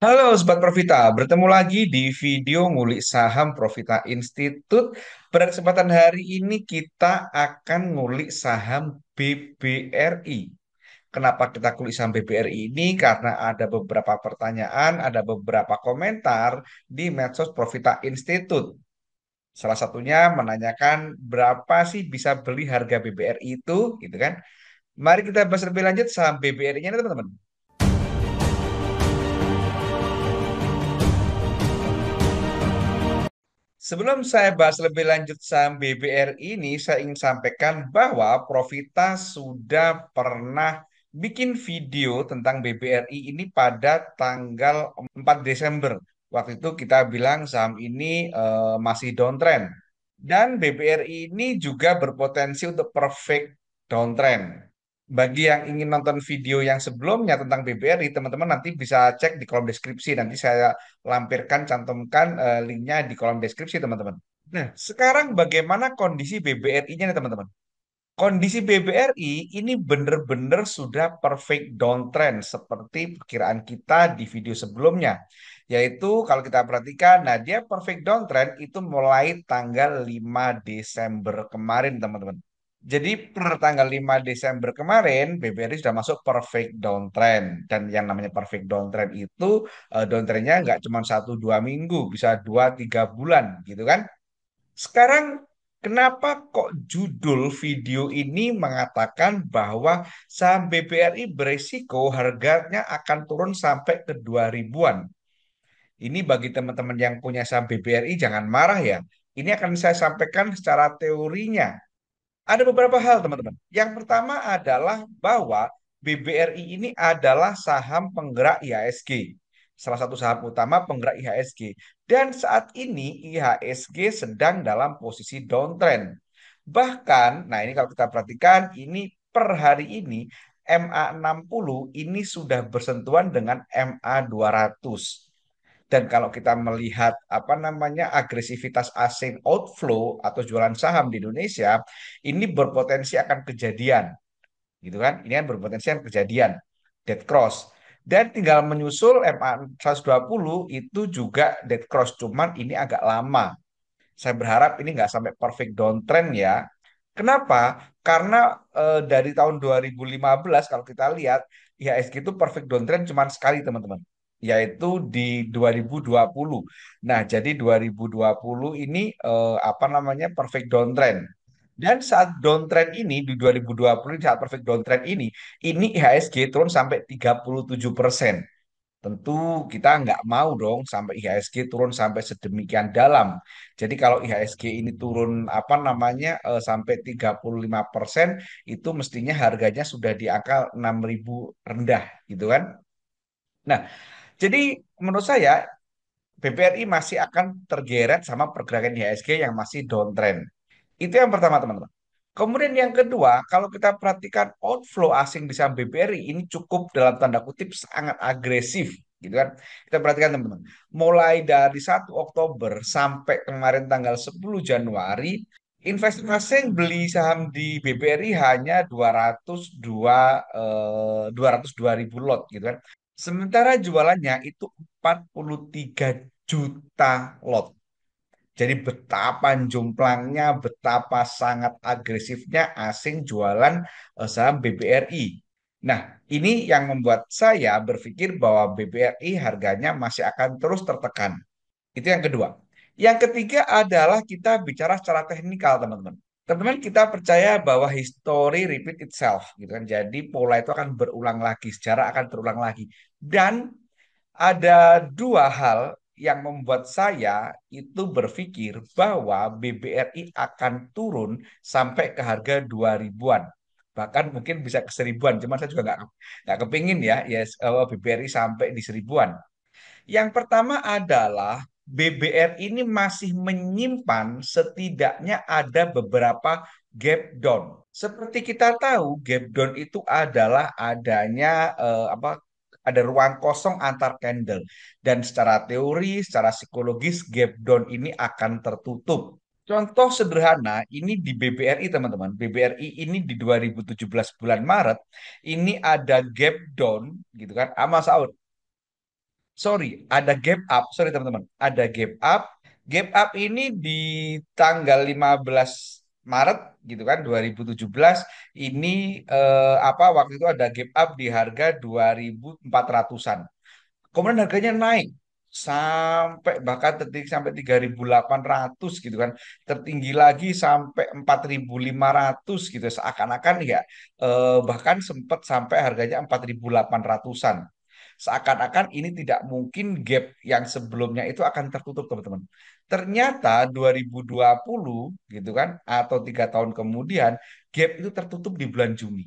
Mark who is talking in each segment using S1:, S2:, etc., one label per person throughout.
S1: Halo Sobat Profita, bertemu lagi di video ngulik saham Profita Institute. Pada kesempatan hari ini kita akan ngulik saham BBRI. Kenapa kita kulik saham BBRI ini? Karena ada beberapa pertanyaan, ada beberapa komentar di medsos Profita Institute. Salah satunya menanyakan berapa sih bisa beli harga BBRI itu, gitu kan? Mari kita bahas lebih lanjut saham BBRI-nya, teman-teman. Sebelum saya bahas lebih lanjut saham BBRI ini, saya ingin sampaikan bahwa Profita sudah pernah bikin video tentang BBRI ini pada tanggal 4 Desember. Waktu itu kita bilang saham ini masih downtrend. Dan BBRI ini juga berpotensi untuk perfect downtrend. Bagi yang ingin nonton video yang sebelumnya tentang BBRI, teman-teman nanti bisa cek di kolom deskripsi. Nanti saya lampirkan, cantumkan linknya di kolom deskripsi, teman-teman. Nah, sekarang bagaimana kondisi BBRI-nya nih, teman-teman? Kondisi BBRI ini benar-benar sudah perfect downtrend seperti perkiraan kita di video sebelumnya. Yaitu kalau kita perhatikan, nah dia perfect downtrend itu mulai tanggal 5 Desember kemarin, teman-teman. Jadi per tanggal 5 Desember kemarin, BBRI sudah masuk perfect downtrend. Dan yang namanya perfect downtrend itu downtrendnya nggak cuma 1-2 minggu, bisa 2-3 bulan gitu kan. Sekarang kenapa kok judul video ini mengatakan bahwa saham BBRI beresiko harganya akan turun sampai ke 2000-an? Ini bagi teman-teman yang punya saham BBRI jangan marah ya. Ini akan saya sampaikan secara teorinya. Ada beberapa hal, teman-teman. Yang pertama adalah bahwa BBRI ini adalah saham penggerak IHSG. Salah satu saham utama penggerak IHSG. Dan saat ini IHSG sedang dalam posisi downtrend. Bahkan, nah ini kalau kita perhatikan, ini per hari ini MA60 ini sudah bersentuhan dengan MA200. Dan kalau kita melihat apa namanya agresivitas asing outflow atau jualan saham di Indonesia, ini berpotensi akan kejadian, gitu kan? Ini kan berpotensi akan kejadian, dead cross. Dan tinggal menyusul MA 120 itu juga dead cross, cuman ini agak lama. Saya berharap ini nggak sampai perfect downtrend ya. Kenapa? Karena dari tahun 2015 kalau kita lihat IHSG itu perfect downtrend cuma sekali, teman-teman, yaitu di 2020. Nah, jadi 2020 ini apa namanya perfect downtrend. Dan saat downtrend ini di 2020 saat perfect downtrend ini IHSG turun sampai 37%. Tentu kita nggak mau dong sampai IHSG turun sampai sedemikian dalam. Jadi kalau IHSG ini turun apa namanya sampai 35%, itu mestinya harganya sudah di angka 6.000 rendah gitu kan. Nah, jadi menurut saya BBRI masih akan tergeret sama pergerakan IHSG yang masih downtrend. Itu yang pertama, teman-teman. Kemudian yang kedua, kalau kita perhatikan outflow asing di saham BBRI ini cukup dalam tanda kutip sangat agresif, gitu kan. Kita perhatikan, teman-teman. Mulai dari 1 Oktober sampai kemarin tanggal 10 Januari, investor asing beli saham di BBRI hanya 202 ribu lot, gitu kan. Sementara jualannya itu 43 juta lot. Jadi betapa jumplangnya, betapa sangat agresifnya asing jualan saham BBRI. Nah, ini yang membuat saya berpikir bahwa BBRI harganya masih akan terus tertekan. Itu yang kedua. Yang ketiga adalah kita bicara secara teknikal, teman-teman. Teman-teman, kita percaya bahwa history repeat itself, gitu kan. Jadi pola itu akan berulang lagi, sejarah akan terulang lagi. Dan ada dua hal yang membuat saya itu berpikir bahwa BBRI akan turun sampai ke harga 2000-an. Bahkan mungkin bisa ke 1000-an, cuman saya juga nggak kepingin ya, yes, BBRI sampai di 1000-an. Yang pertama adalah BBRI ini masih menyimpan setidaknya ada beberapa gap down. Seperti kita tahu, gap down itu adalah adanya apa ada ruang kosong antar candle dan secara teori, secara psikologis gap down ini akan tertutup. Contoh sederhana ini di BBRI, teman-teman. BBRI ini di 2017 bulan Maret ini ada gap down gitu kan. Mas Saud, Sorry, ada gap up. Sorry teman-teman, ada gap up. Gap up ini di tanggal 15 Maret gitu kan 2017 ini apa waktu itu ada gap up di harga 2.400-an. Kemudian harganya naik sampai bahkan tertinggi sampai 3.800 gitu kan. Tertinggi lagi sampai 4.500 gitu. Seakan-akan ya bahkan sempat sampai harganya 4.800-an. Seakan-akan ini tidak mungkin gap yang sebelumnya itu akan tertutup, teman-teman. Ternyata 2020 gitu kan atau 3 tahun kemudian gap itu tertutup di bulan Juni.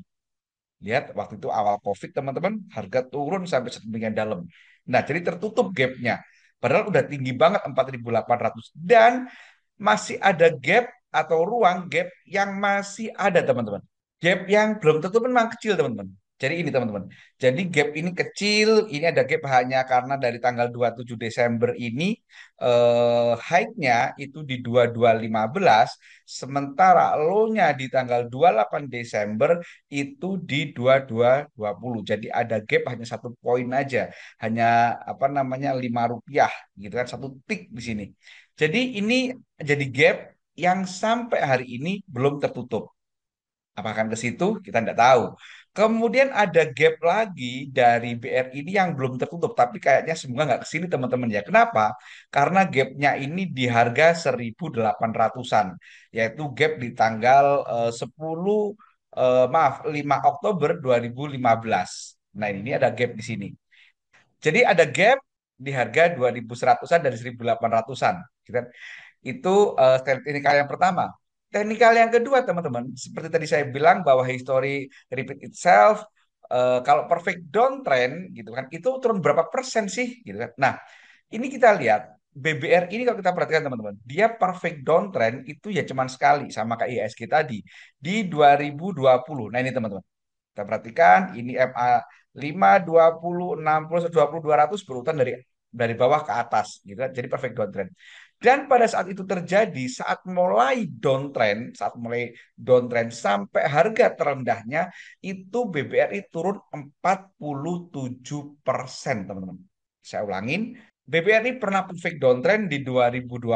S1: Lihat waktu itu awal COVID teman-teman harga turun sampai sedemikian dalam. Nah, jadi tertutup gapnya. Padahal udah tinggi banget 4.800 dan masih ada gap atau ruang gap yang masih ada teman-teman. Gap yang belum tentu memang kecil teman-teman. Jadi ini teman-teman. Jadi gap ini kecil, ini ada gap hanya karena dari tanggal 27 Desember ini high-nya itu di 2215, sementara low-nya di tanggal 28 Desember itu di 2220. Jadi ada gap hanya 1 poin aja, hanya apa namanya Rp5 gitu kan, satu tick di sini. Jadi ini jadi gap yang sampai hari ini belum tertutup. Apakah akan ke situ? Kita tidak tahu. Kemudian ada gap lagi dari BRI ini yang belum tertutup, tapi kayaknya semoga nggak ke sini teman-teman ya. Kenapa? Karena gapnya ini di harga 1.800-an, yaitu gap di tanggal 10, maaf, 5 Oktober 2015. Nah ini ada gap di sini. Jadi ada gap di harga 2.100-an dari 1.800-an. Gitu kan. Itu teknikal yang pertama. Teknikal yang kedua, teman-teman, seperti tadi saya bilang bahwa history repeat itself, kalau perfect downtrend gitu kan, itu turun berapa persen sih gitu kan. Nah, ini kita lihat BBR ini kalau kita perhatikan teman-teman, dia perfect downtrend itu ya cuman sekali sama kayak IHSG tadi di 2020. Nah, ini teman-teman. Kita perhatikan ini MA 5, 20, 60, 120, 200 berurutan dari bawah ke atas gitu kan. Jadi perfect downtrend. Dan pada saat itu terjadi, saat mulai downtrend sampai harga terendahnya itu BBRI turun 47%, teman-teman. Saya ulangin, BBRI pernah perfect downtrend di 2020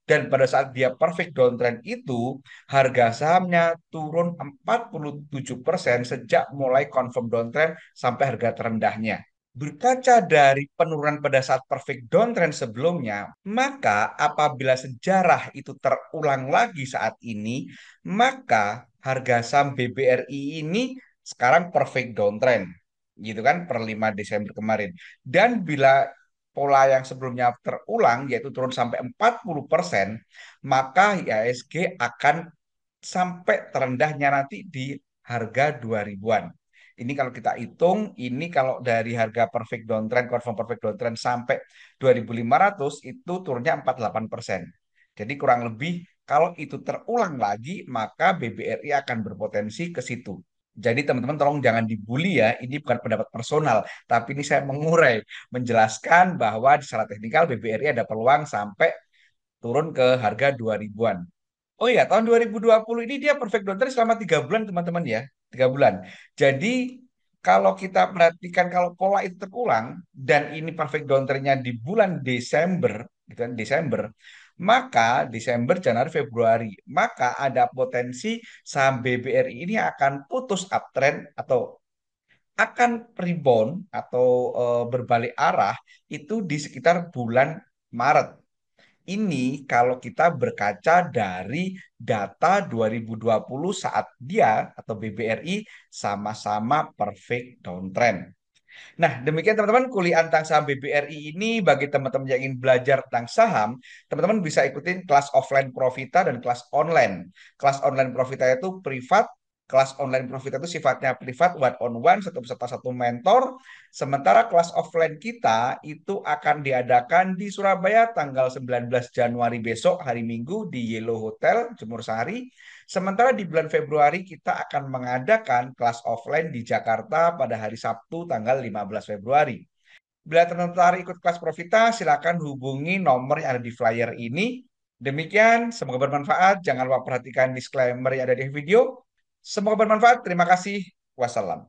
S1: dan pada saat dia perfect downtrend itu harga sahamnya turun 47% sejak mulai confirm downtrend sampai harga terendahnya. Berkaca dari penurunan pada saat perfect downtrend sebelumnya, maka apabila sejarah itu terulang lagi saat ini, maka harga saham BBRI ini sekarang perfect downtrend, gitu kan, per 5 Desember kemarin. Dan bila pola yang sebelumnya terulang, yaitu turun sampai 40%, maka IHSG akan sampai terendahnya nanti di harga 2.000-an. Ini kalau kita hitung, ini kalau dari harga perfect downtrend, confirm perfect downtrend sampai 2.500 itu turunnya 48%. Jadi kurang lebih kalau itu terulang lagi, maka BBRI akan berpotensi ke situ. Jadi teman-teman tolong jangan dibully ya, ini bukan pendapat personal, tapi ini saya mengurai, menjelaskan bahwa secara teknikal BBRI ada peluang sampai turun ke harga 2.000-an. Oh iya, tahun 2020 ini dia perfect downtrend selama 3 bulan, teman-teman ya. 3 bulan. Jadi, kalau kita perhatikan, kalau pola itu terulang, dan ini perfect downtrendnya di bulan Desember, gitu kan, Desember, maka Desember, Januari, Februari, maka ada potensi saham BBRI ini akan putus uptrend atau akan rebound atau berbalik arah itu di sekitar bulan Maret. Ini kalau kita berkaca dari data 2020 saat dia atau BBRI sama-sama perfect downtrend. Nah, demikian teman-teman kuliah tentang saham BBRI ini bagi teman-teman yang ingin belajar tentang saham, teman-teman bisa ikutin kelas offline Profita dan kelas online. Kelas online Profita itu privat, kelas online Profita itu sifatnya privat, one on one, satu peserta satu mentor. Sementara kelas offline kita itu akan diadakan di Surabaya tanggal 19 Januari besok hari Minggu di Yellow Hotel Jemur Sari. Sementara di bulan Februari kita akan mengadakan kelas offline di Jakarta pada hari Sabtu tanggal 15 Februari. Bila tertarik ikut kelas Profita, silakan hubungi nomor yang ada di flyer ini. Demikian, semoga bermanfaat. Jangan lupa perhatikan disclaimer yang ada di video. Semoga bermanfaat. Terima kasih. Wassalam.